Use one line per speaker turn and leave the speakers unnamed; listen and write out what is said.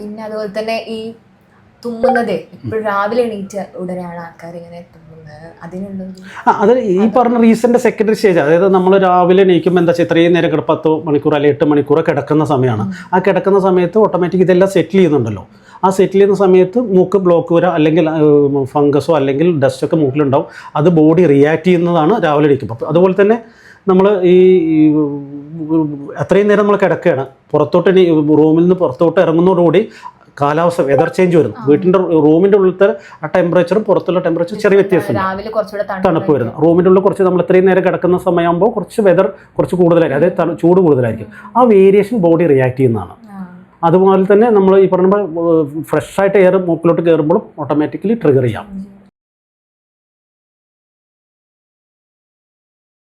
പിന്നെ അതുപോലെ തന്നെ ഈ തുമ്മുന്നത് ഇപ്പോൾ രാവിലെ എണീറ്റ ഉടനെയാണ് ആൾക്കാർ ഇങ്ങനെ തുമ്മുന്നത്, അതിനുള്ളത്
അത് ഈ പറഞ്ഞ റീസെൻ്റ് സെക്കൻഡറി സ്റ്റേജ്. അതായത് നമ്മൾ രാവിലെ എണീക്കുമ്പോൾ എന്താ വെച്ചാൽ ഇത്രയും നേരം 10 മണിക്കൂർ അല്ലെങ്കിൽ 8 മണിക്കൂർ കിടക്കുന്ന സമയമാണ്. ആ കിടക്കുന്ന സമയത്ത് ഓട്ടോമാറ്റിക് ഇതെല്ലാം സെറ്റിൽ ചെയ്യുന്നുണ്ടല്ലോ. ആ സെറ്റിൽ ചെയ്യുന്ന സമയത്ത് മൂക്ക് ബ്ലോക്ക് വരിക, അല്ലെങ്കിൽ ഫംഗസോ അല്ലെങ്കിൽ ഡസ്റ്റൊക്കെ മൂക്കിലുണ്ടാവും. അത് ബോഡി റിയാക്ട് ചെയ്യുന്നതാണ് രാവിലെ എണീക്കുമ്പോൾ. അപ്പോൾ അതുപോലെ തന്നെ നമ്മൾ ഈ അത്രയും നേരം നമ്മൾ കിടക്കുകയാണ്, പുറത്തോട്ട് റൂമിൽ നിന്ന് പുറത്തോട്ട് ഇറങ്ങുന്നതോടുകൂടി കാലാവസ്ഥ വെതർ ചേഞ്ച് വരുന്നു. വീട്ടിൻ്റെ റൂമിൻ്റെ ഉള്ളിലത്തെ ആ ടെമ്പറേച്ചറും പുറത്തുള്ള ടെമ്പറേച്ചർ ചെറിയ വ്യത്യാസം, തണുപ്പ് വരുന്നു. റൂമിൻ്റെ ഉള്ളിൽ കുറച്ച് നമ്മൾ ഇത്രയും നേരം കിടക്കുന്ന സമയമാകുമ്പോൾ കുറച്ച് വെതർ കുറച്ച് കൂടുതലായിരിക്കും, അതായത് ചൂട് കൂടുതലായിരിക്കും. ആ വേരിയേഷൻ ബോഡി റിയാക്ട് ചെയ്യുന്നതാണ്. അതുപോലെ തന്നെ നമ്മൾ ഈ പറഞ്ഞ ഫ്രഷായിട്ട് എയർ മൂക്കിലോട്ട് കയറുമ്പോഴും ഓട്ടോമാറ്റിക്കലി ട്രിഗർ ചെയ്യാം.